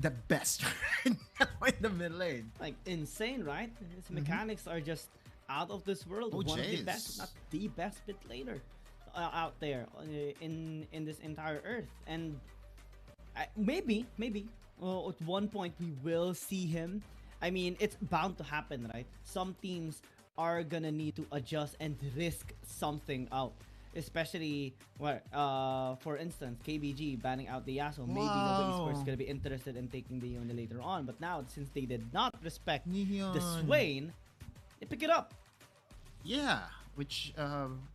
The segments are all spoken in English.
the best right now in the mid lane. Like insane, right? His mechanics are just out of this world. Oh, One of the best, if jeez. not the best mid laner out there in this entire Earth. And maybe at one point we will see him. I mean, it's bound to happen, right? Some teams are gonna need to adjust and risk something out. Especially, for instance, KBG banning out the Yasuo. Maybe Nova Esports is Wow. gonna be interested in taking the Yone later on. But now, since they did not respect the Neon. Swain, they pick it up. Yeah, which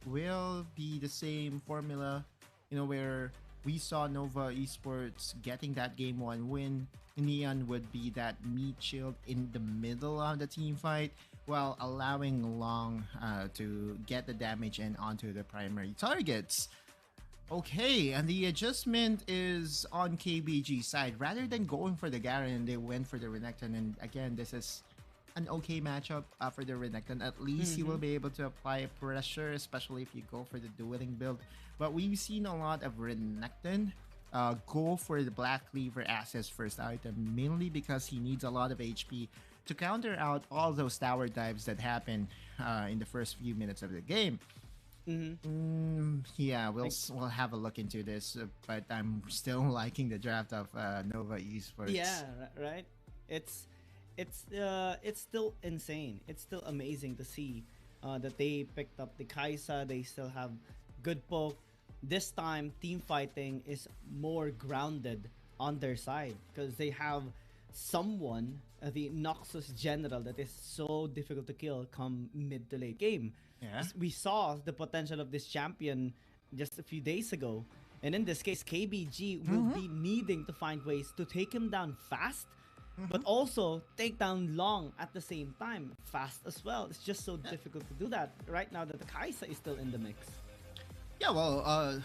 will be the same formula, where we saw Nova Esports getting that game one win. Neon would be that meat shield in the middle of the team fight, while allowing Long to get the damage and onto the primary targets. Okay, and the adjustment is on KBG side. Rather than going for the Garen, they went for the Renekton. And again, this is an okay matchup for the Renekton. At least he will be able to apply pressure, especially if you go for the dueling build. But we've seen a lot of Renekton go for the Black Cleaver as his first item, mainly because he needs a lot of HP to counter out all those tower dives that happen in the first few minutes of the game. Yeah, we'll have a look into this, but I'm still liking the draft of Nova Esports. Yeah, right. It's still insane. It's still amazing to see that they picked up the Kaisa. They still have good poke. This time, team fighting is more grounded on their side because they have someone, the Noxus General, that is so difficult to kill come mid to late game. Yeah. We saw the potential of this champion just a few days ago. And in this case, KBG will be needing to find ways to take him down fast, but also take down Long at the same time, fast as well. It's just so difficult to do that right now that the Kaisa is still in the mix. Yeah, well,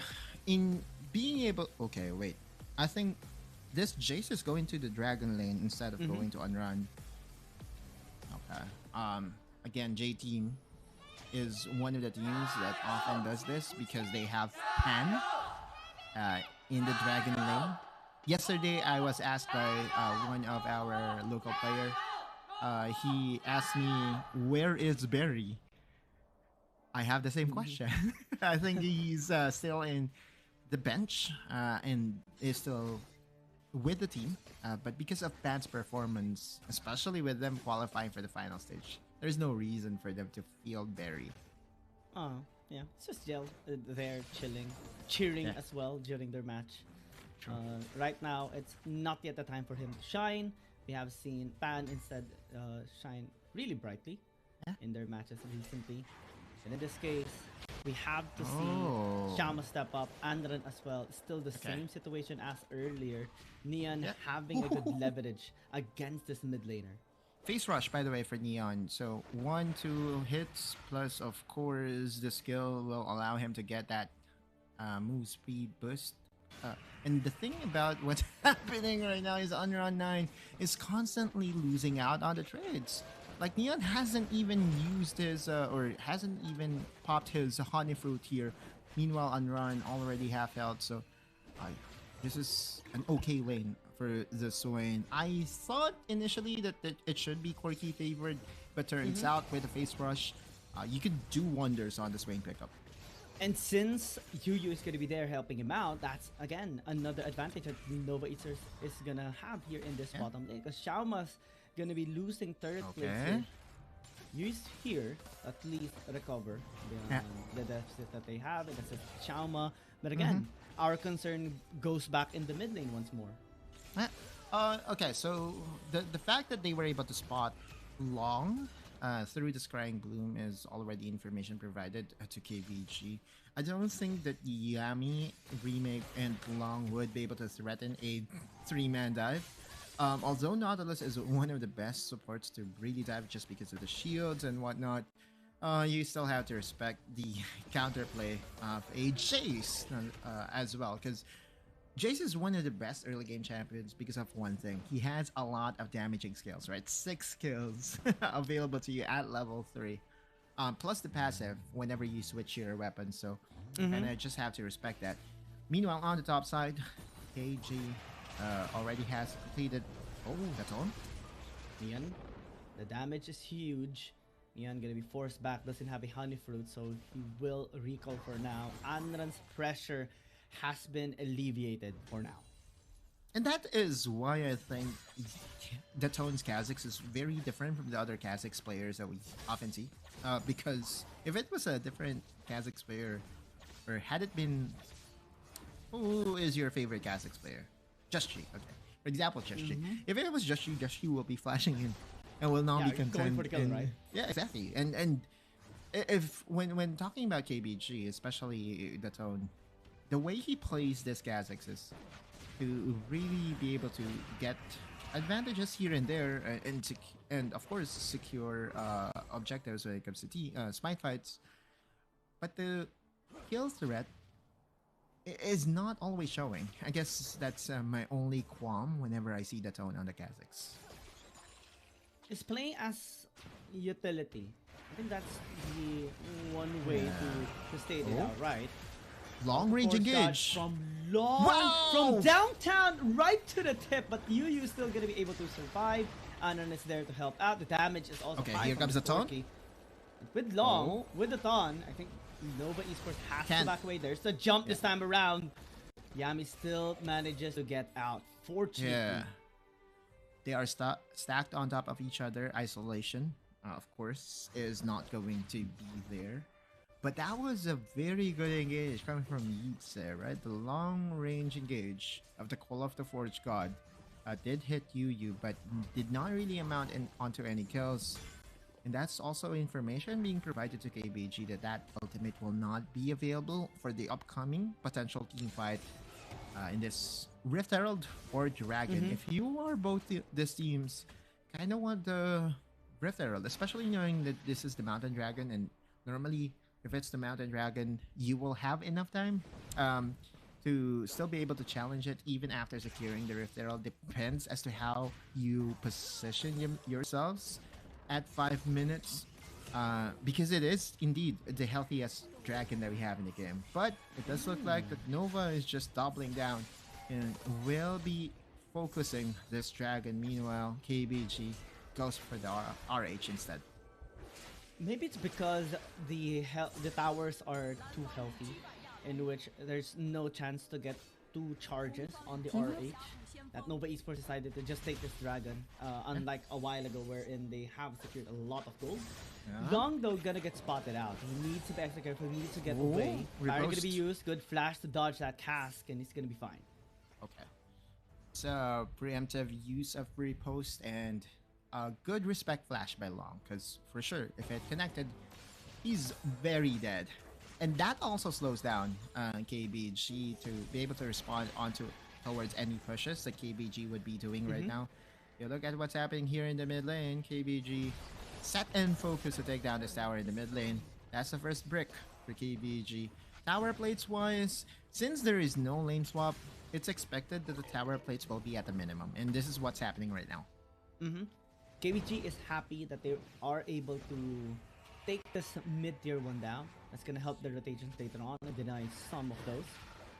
in being able... Okay, wait. I think this Jace is going to the Dragon Lane instead of going to Unrun. Okay. Again, J-Team is one of the teams that often does this because they have Pan in the Dragon Lane. Yesterday, I was asked by one of our local player. He asked me, where is Barry? I have the same question. I think he's still in the bench and is still with the team. But because of Pan's performance, especially with them qualifying for the final stage, there's no reason for them to field Barry. Oh, yeah. It's just Gel there chilling, cheering Yeah. as well during their match. True. Right now, it's not yet the time for him to shine. We have seen Pan instead shine really brightly in their matches recently. And in this case, we have to see Shama step up, Andran as well. Still the same situation as earlier. Neon having a good leverage against this mid laner. Face rush, by the way, for Neon. So 1-2 hits plus, of course, the skill will allow him to get that move speed boost. And the thing about what's happening right now is Unrun 9 is constantly losing out on the trades. Like, Neon hasn't even used his, or hasn't even popped his Honey Fruit here. Meanwhile, Unrun already half health, so this is an okay lane for the Swain. I thought initially that it should be Corki favored, but turns out with the face rush, you could do wonders on the Swain pickup. And since Yu is going to be there helping him out, that's again another advantage that Nova Eaters is going to have here in this bottom lane. Because Xiaoma's going to be losing turret plates here. Yu's here, at least recover the deficit that they have against Xiaoma. But again, our concern goes back in the mid lane once more. Okay, so the fact that they were able to spot Long through the Scrying Bloom is already information provided to KBG. I don't think that Yami, Remake, and Long would be able to threaten a 3-man dive. Although Nautilus is one of the best supports to really dive just because of the shields and whatnot, you still have to respect the counterplay of a Jace as well, because Jace is one of the best early game champions because of one thing. He has a lot of damaging skills, right? 6 skills available to you at level 3. Plus the passive whenever you switch your weapon. So, and I just have to respect that. Meanwhile, on the top side, KG already has completed. Oh, that's on. Neon, the damage is huge. Neon gonna be forced back, doesn't have a honey fruit, so he will recall for now. Anran's pressure has been alleviated for now. And that is why I think the Tone's Kha'Zix is very different from the other Kha'Zix players that we often see. Because if it was a different Kha'Zix player, or had it been, who is your favorite Kha'Zix player? Just She. Okay. For example, Just She. If it was Just She will be flashing in and will not be going content. for the kill, right? Yeah, exactly. And if when talking about KBG, especially the Tone, the way he plays this Kha'Zix is to really be able to get advantages here and there, and of course secure objectives when it comes to smite fights. But the kill threat is not always showing. I guess that's my only qualm whenever I see the Tone on the Kha'Zix. Is playing as utility. I think that's the one way to state it out, right? Long range engage From from downtown right to the tip, but Yu still gonna be able to survive. Anon is there to help out. The damage is also Okay, high here from comes the Taunt. With Long, with the Taunt, I think Nova Esports has to back away. There's the jump this time around. Yami still manages to get out. Fortunately. Yeah. They are stacked on top of each other. Isolation, of course, is not going to be there. But that was a very good engage coming from Yeats there, right? The long range engage of the Call of the Forge God did hit Yu, but did not really amount onto any kills. And that's also information being provided to KBG that ultimate will not be available for the upcoming potential team fight in this Rift Herald or Dragon. If you are both these teams, kind of want the Rift Herald, especially knowing that this is the Mountain Dragon, and normally if it's the Mountain Dragon, you will have enough time to still be able to challenge it even after securing the Rift Herald. Depends as to how you position yourselves at 5 minutes, because it is indeed the healthiest dragon that we have in the game. But it does look like that Nova is just doubling down and will be focusing this dragon. Meanwhile, KBG goes for the RH instead. Maybe it's because the towers are too healthy, in which there's no chance to get 2 charges on the RH. That Nova Esports decided to just take this dragon, unlike a while ago wherein they have secured a lot of gold. Long though gonna get spotted out. He needs to be extra careful, he needs to get away. Fire gonna be used, good flash to dodge that cask, and he's gonna be fine. Okay. It's a preemptive use of repost and a good respect flash by Long, because for sure, if it connected, he's very dead. And that also slows down KBG to be able to respond towards any pushes that KBG would be doing right now. You look at what's happening here in the mid lane. KBG set and focus to take down this tower in the mid lane. That's the first brick for KBG. Tower plates wise, since there is no lane swap, it's expected that the tower plates will be at the minimum. And this is what's happening right now. KBG is happy that they are able to take this mid-tier one down. That's going to help the rotations later on and deny some of those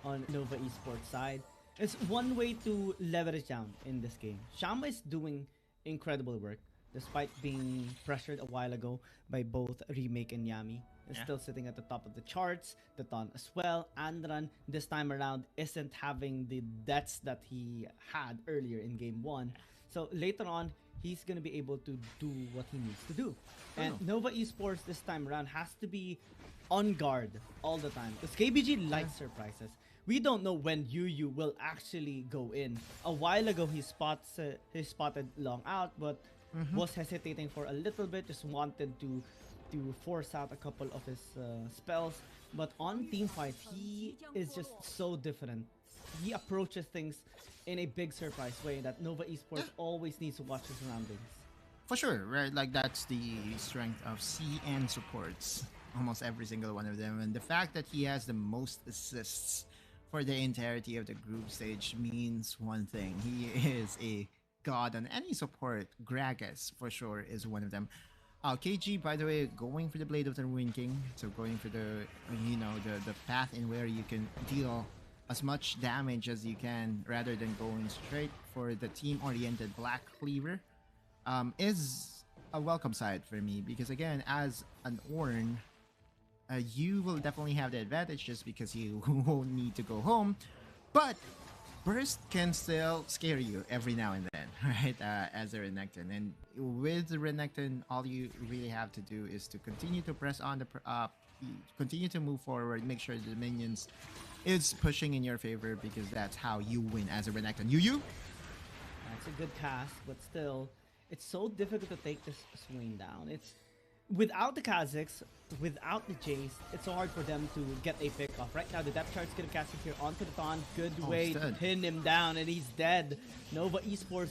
on Nova Esports side. It's one way to leverage down in this game. Shama is doing incredible work despite being pressured a while ago by both Remake and Yami. Is still sitting at the top of the charts. The Taunt as well. Andran this time around isn't having the deaths that he had earlier in game 1. So later on, he's going to be able to do what he needs to do. And Nova Esports this time around has to be on guard all the time, because KBG likes surprises. We don't know when Yu will actually go in. A while ago, he spotted Long out, but was hesitating for a little bit, just wanted to force out a couple of his spells. But on team fights, he is just so different. He approaches things in a big surprise way that Nova Esports always needs to watch his surroundings. For sure, right? Like, that's the strength of CN supports. Almost every single one of them. And the fact that he has the most assists for the entirety of the group stage means one thing. He is a god on any support. Gragas, for sure, is one of them. KG, by the way, going for the Blade of the Ruin King. So going for the, the path in where you can deal as much damage as you can rather than going straight for the team-oriented Black Cleaver is a welcome sight for me, because again, as an Ornn, you will definitely have the advantage just because you won't need to go home, but Burst can still scare you every now and then, right? As a Renekton, and with the Renekton, all you really have to do is to continue to press on the continue to move forward, make sure the minions is pushing in your favor, because that's how you win as a Renekton. You. That's a good cast, but still, it's so difficult to take this Swain down. It's without the Kha'Zix, without the Jace, it's so hard for them to get a pick off. Right now, the depth chart's gonna cast it here onto the Thon. Good way to pin him down, and he's dead. Nova eSports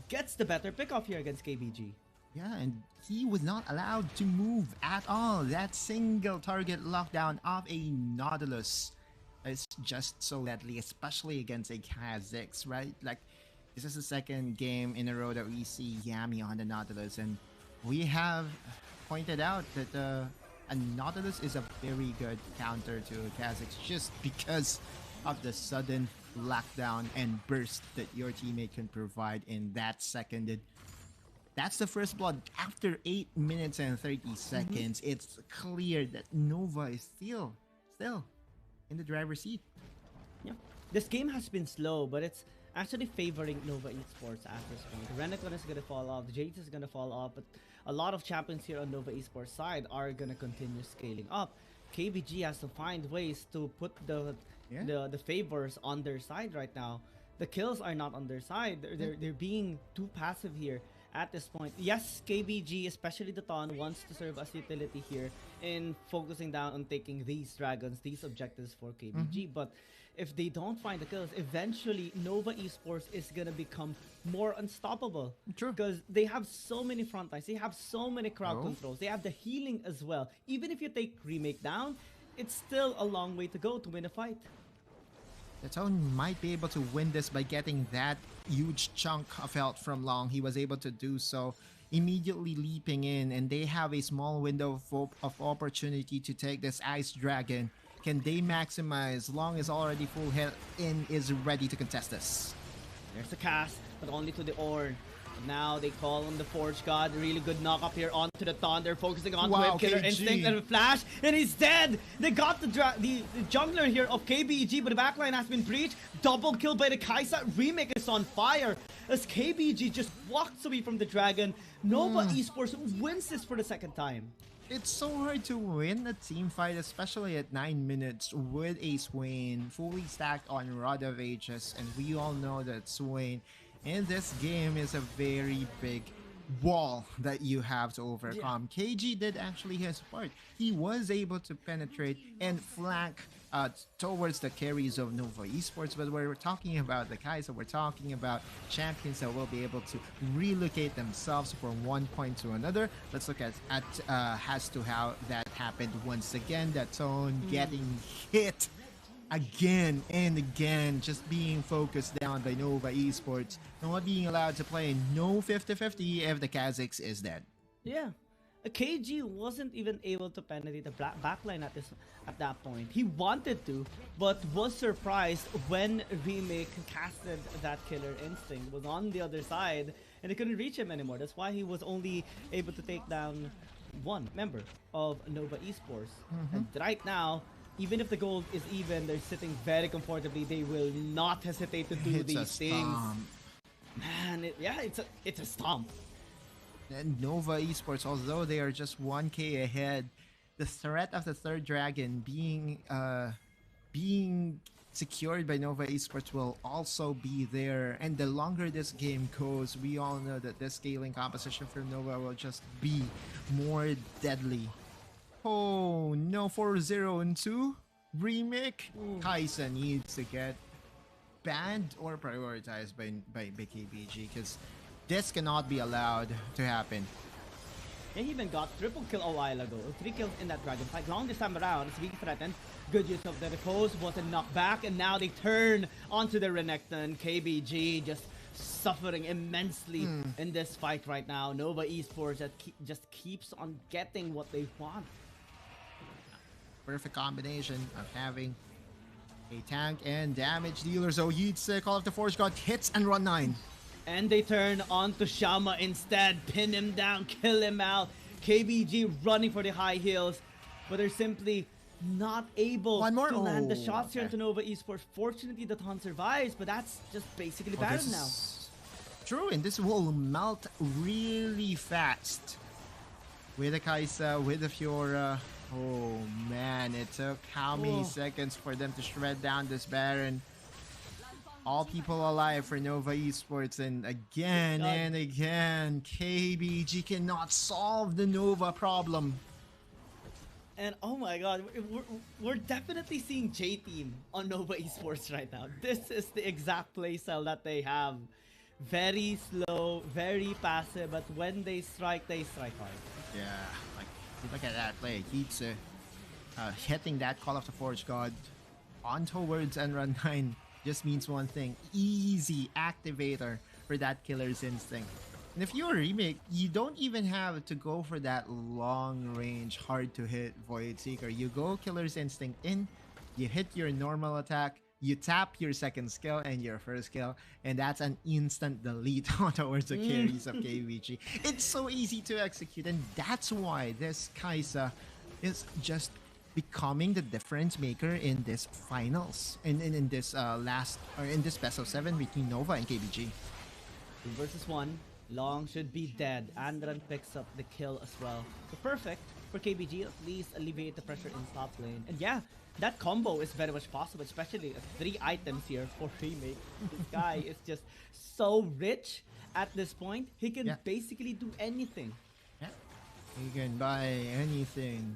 gets the better pick off here against KBG. Yeah, and he was not allowed to move at all. That single target lockdown of a Nautilus is just so deadly, especially against a Kha'Zix, right? Like, this is the second game in a row that we see Yami on the Nautilus, and we have pointed out that a Nautilus is a very good counter to Kha'Zix just because of the sudden lockdown and burst that your teammate can provide in that second. That's the first blood after 8 minutes and 30 seconds. It's clear that Nova is still in the driver's seat. Yeah, this game has been slow, but it's actually favoring Nova eSports at this point. Renekton is gonna fall off, the Jace is gonna fall off, but a lot of champions here on Nova eSports side are gonna continue scaling up. KBG has to find ways to put the favors on their side right now. The kills are not on their side. They're being too passive here at this point. Yes, KBG, especially the Thon, wants to serve as utility here in focusing down on taking these dragons, these objectives for KBG, but if they don't find the kills, eventually Nova eSports is gonna become more unstoppable. True. Because they have so many front lines, they have so many crowd controls, they have the healing as well. Even if you take Remake down, it's still a long way to go to win a fight. The Tone might be able to win this by getting that huge chunk of health from Long. He was able to do so, immediately leaping in, and they have a small window of opportunity to take this Ice Dragon. Can they maximize? Long is already full health and is ready to contest this. There's a cast, but only to the Ornn. Now they call him the Forge God. Really good knock up here onto the Thon. They're focusing on Whip Killer KG. Instinct and a flash, and he's dead. They got the jungler here of KBG, but the backline has been breached. Double kill by the Kaisa. Remake is on fire as KBG just walks away from the dragon. Nova eSports wins this for the second time. It's so hard to win a team fight, especially at 9 minutes with a Swain fully stacked on Rod of Ages, and we all know that Swain in this game is a very big wall that you have to overcome. KG did actually his part. He was able to penetrate and flank towards the carries of Nova eSports, but we're talking about the Kaiser, we're talking about champions that will be able to relocate themselves from one point to another. Let's look at as to how that happened once again. That Tone getting hit again and again, just being focused down by Nova eSports, not being allowed to play no 50-50 if the Kha'Zix is dead. Yeah. KG wasn't even able to penetrate the backline at that point. He wanted to, but was surprised when Remake casted that Killer Instinct. Was on the other side, and they couldn't reach him anymore. That's why he was only able to take down one member of Nova eSports. And right now, even if the gold is even, they're sitting very comfortably. They will not hesitate to do these things. Man, it's a stomp. And Nova eSports, although they are just 1k ahead, the threat of the third dragon being secured by Nova eSports will also be there. And the longer this game goes, we all know that the scaling composition for Nova will just be more deadly. Oh no, 4-0 and 2 Remake. Kaisa needs to get banned or prioritized by KBG, because this cannot be allowed to happen. He even got triple kill a while ago. 3 kills in that dragon fight. Long this time around, it's being threatened. Good use of the repose, wasn't knocked back, and now they turn onto the Renekton. KBG just suffering immensely in this fight right now. Nova eSports just keeps on getting what they want. Perfect combination of having A tank and damage dealer. So Yeats, Call of the Forge God hits and run 9. And they turn on to Shama instead. Pin him down, kill him out. KBG running for the high heels, but they're simply not able to land the shots here into Nova eSports. Fortunately, the Taunt survives, but that's just basically Baron now. True, and this will melt really fast. With the Kai'Sa, with the Fiora. Oh man, it took how many seconds for them to shred down this Baron. All people alive for Nova eSports, and again and again, KBG cannot solve the Nova problem. And oh my god, we're definitely seeing J-Team on Nova eSports right now. This is the exact playstyle that they have. Very slow, very passive, but when they strike hard. Yeah, like, look at that play. He's hitting that Call of the Forge God on towards and run 9 just means one thing. Easy activator for that Killer's Instinct. And if you're a remake, you don't even have to go for that long range, hard to hit Void Seeker. You go Killer's Instinct in, you hit your normal attack, you tap your second skill and your first skill, and that's an instant delete towards the carries of KBG. It's so easy to execute, and that's why this Kai'Sa is just becoming the difference maker in this finals, in this in this best of 7 between Nova and KBG. 2 versus 1. Long should be dead. Andran picks up the kill as well. So perfect for KBG, at least alleviate the pressure in top lane. And yeah, that combo is very much possible, especially 3 items here for remake. This guy is just so rich at this point. He can basically do anything. Yeah, he can buy anything.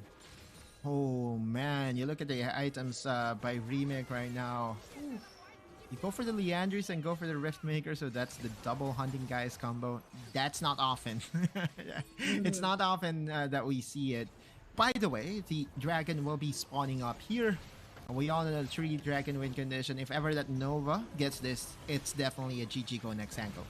Oh man, you look at the items by remake right now. Ooh. You go for the Leanders and go for the Riftmaker, so that's the double hunting guys combo. That's not often. It's not often that we see it. By the way, the dragon will be spawning up here. We all know the 3 dragon win condition. If ever that Nova gets this, it's definitely a GG go next angle.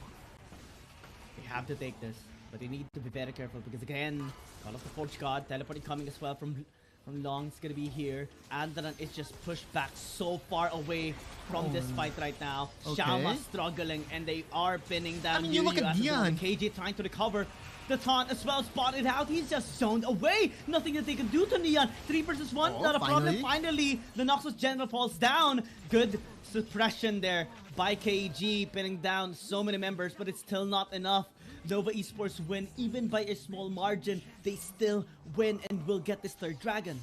They have to take this, but they need to be very careful because again, Call of the Forge God, teleporting coming as well from Long is gonna be here. Andran is just pushed back so far away from this fight right now. Okay. Shama struggling, and they are pinning down. I mean, you look at Dion. KJ trying to recover. The taunt as well spotted out. He's just zoned away. Nothing that they can do to Neon. 3 versus 1, not a problem. Finally, the Noxus General falls down. Good suppression there by KG, pinning down so many members, but it's still not enough. Nova eSports win, even by a small margin. They still win and will get this 3rd dragon.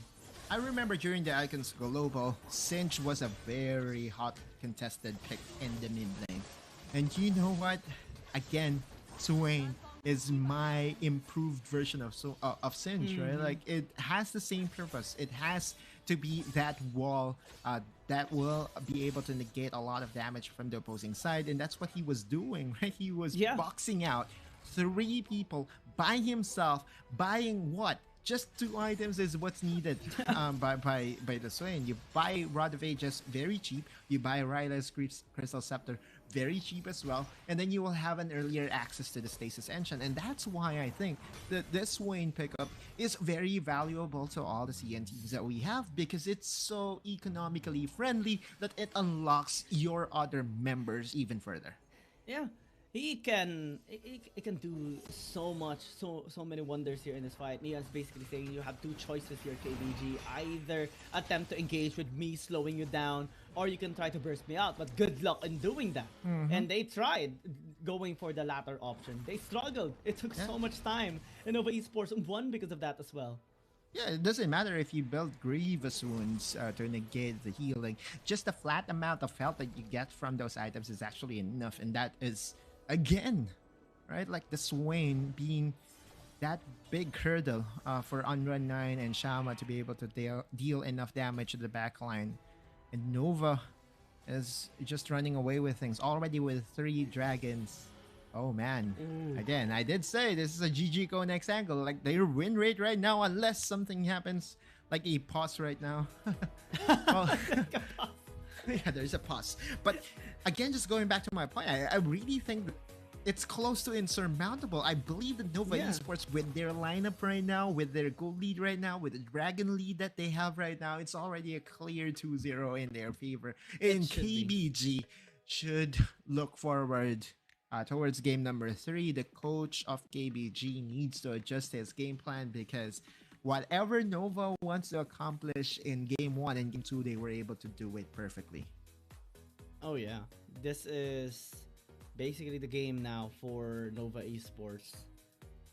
I remember during the Icons Global, Sinch was a very hot contested pick in the mid lane. And you know what? Again, Swain is my improved version of Sinch, right? Like, it has the same purpose. It has to be that wall that will be able to negate a lot of damage from the opposing side, and that's what he was doing, right? He was boxing out 3 people by himself, buying what? Just 2 items is what's needed by the Swain. You buy Rod of Ages very cheap. You buy Ryla's Crystal Scepter very cheap as well. And then you will have an earlier access to the Stasis Engine. And that's why I think that this Swain pickup is very valuable to all the CNTs that we have, because it's so economically friendly that it unlocks your other members even further. Yeah. He can do so much, so many wonders here in this fight. Neon's basically saying you have 2 choices here, KBG. Either attempt to engage with me, slowing you down, or you can try to burst me out. But good luck in doing that. And they tried going for the latter option. They struggled. It took so much time. And Nova eSports won because of that as well. Yeah, it doesn't matter if you build grievous wounds to negate the healing. Just the flat amount of health that you get from those items is actually enough, and that is, again, right, like the Swain being that big hurdle for Unrun 9 and Shama to be able to deal enough damage to the backline. And Nova is just running away with things already with 3 dragons. Oh man. Again, I did say this is a GG go next angle. Like, their win rate right now, unless something happens, like a pause right now. Well, yeah, there's a pause. But again, just going back to my point, I really think that it's close to insurmountable. I believe that Nova Yeah. Esports, with their lineup right now, with their gold lead right now, with the dragon lead that they have right now, it's already a clear 2-0 in their favor. And should be. KBG should look forward towards game number 3. The coach of KBG needs to adjust his game plan, because whatever Nova wants to accomplish in game 1 and game 2, they were able to do it perfectly. Oh yeah, this is basically the game now for Nova Esports.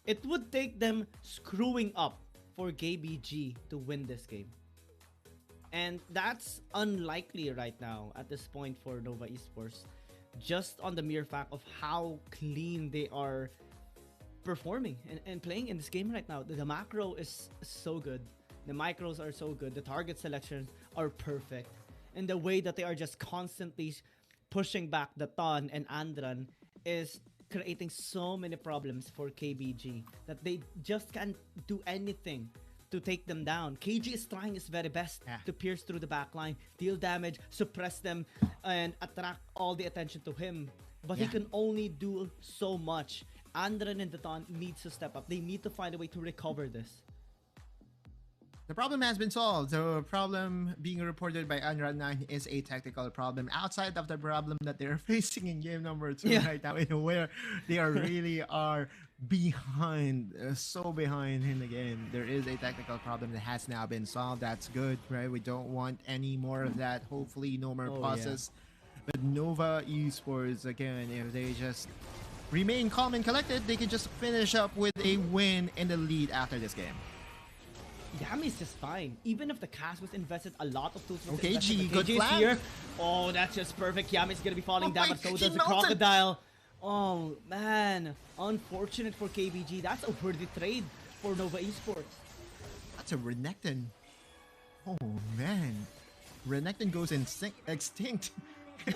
It would take them screwing up for KBG to win this game. And that's unlikely right now at this point for Nova Esports. Just on the mere fact of how clean they are performing and playing in this game right now. The macro is so good. The micros are so good. The target selections are perfect. And the way that they are just constantly pushing back the Ton and Andran is creating so many problems for KBG that they just can't do anything to take them down. KG is trying his very best to pierce through the backline, deal damage, suppress them, and attract all the attention to him. But he can only do so much. Andran and the Ton needs to step up. They need to find a way to recover this. The problem has been solved. The problem being reported by Unrun9 is a technical problem outside of the problem that they're facing in game number 2 right now, where they are really are behind, so behind in the game. There is a technical problem that has now been solved. That's good, right? We don't want any more of that. Hopefully no more pauses. But Nova Esports, again, if they just remain calm and collected, they can just finish up with a win in the lead after this game. Yami's just fine. Even if the cast was invested, a lot of tools was Okay, invested. G, good KG is flag. here. Oh, that's just perfect. Yami's gonna be falling down, but so does the Crocodile. Oh, man. Unfortunate for KBG. That's a worthy trade for Nova Esports. That's a Renekton. Oh, man. Renekton goes extinct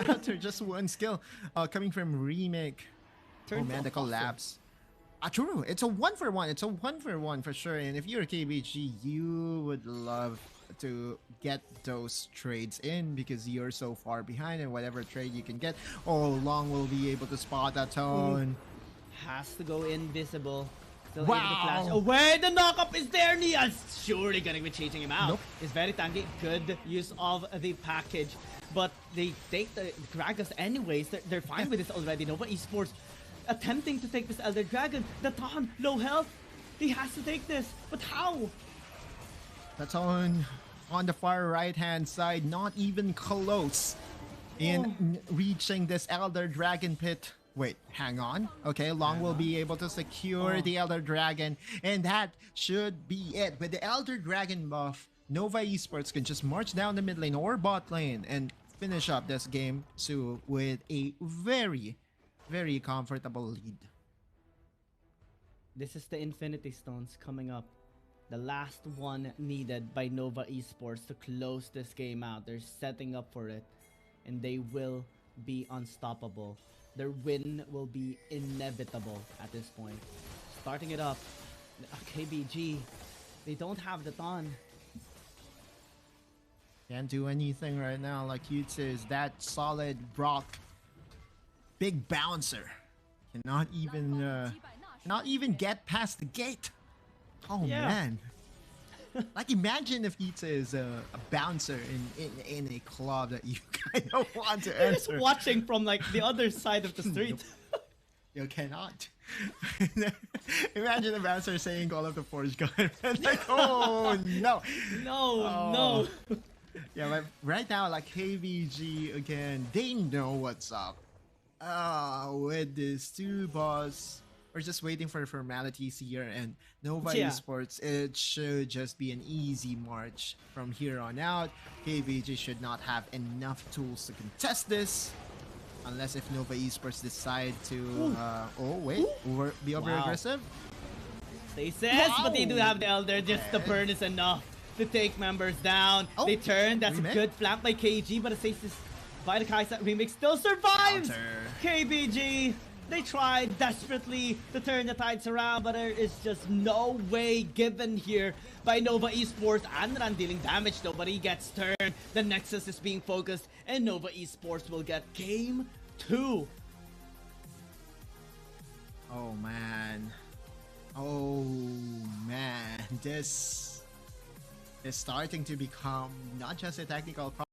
after just one skill coming from Remake. Oh, man, the collapse. True. It's a 1-for-1. It's a 1-for-1 for sure. And if you're KBG, you would love to get those trades in because you're so far behind, and whatever trade you can get, Long will be able to spot that tone. Has to go invisible. Still able to flash away. The knockup is there. Nia's surely gonna be chasing him out. Nope. It's very tanky. Good use of the package. But they take the Gragas anyways. They're fine with this already. Nova Esports attempting to take this Elder Dragon. The Ton, low health. He has to take this. But how? That's on the far right-hand side. Not even close in reaching this Elder Dragon pit. Wait, hang on. Okay, Long will be able to secure the Elder Dragon. And that should be it. With the Elder Dragon buff, Nova Esports can just march down the mid lane or bot lane and finish up this game with a very comfortable lead. This is the Infinity Stones coming up. The last one needed by Nova Esports to close this game out. They're setting up for it, and they will be unstoppable. Their win will be inevitable at this point. Starting it up, KBG, they don't have the Ton. Can't do anything right now. Like you said, that solid Brock, big bouncer, cannot even get past the gate. Oh man. Like imagine if Ita is a bouncer in a club that you kind of want to enter. Just watching from like the other side of the street. You cannot. Imagine a bouncer saying Call of the Forge God. Like, oh no. No. Yeah, but right now, like KBG again, they know what's up. With these two boss, we're just waiting for formalities here, and Nova Esports, it should just be an easy march from here on out. KBG should not have enough tools to contest this, unless if Nova Esports decide to, be over aggressive. They says, but they do have the Elder. Just the burn is enough to take members down. They turn. That's a good flank by KG, but it says this by the Kaisa remix still survives. KBG, they tried desperately to turn the tides around, but there is just no way given here by Nova Esports. Andran dealing damage, nobody gets turned. The Nexus is being focused, and Nova Esports will get game 2. Oh man. Oh man. This is starting to become not just a technical problem.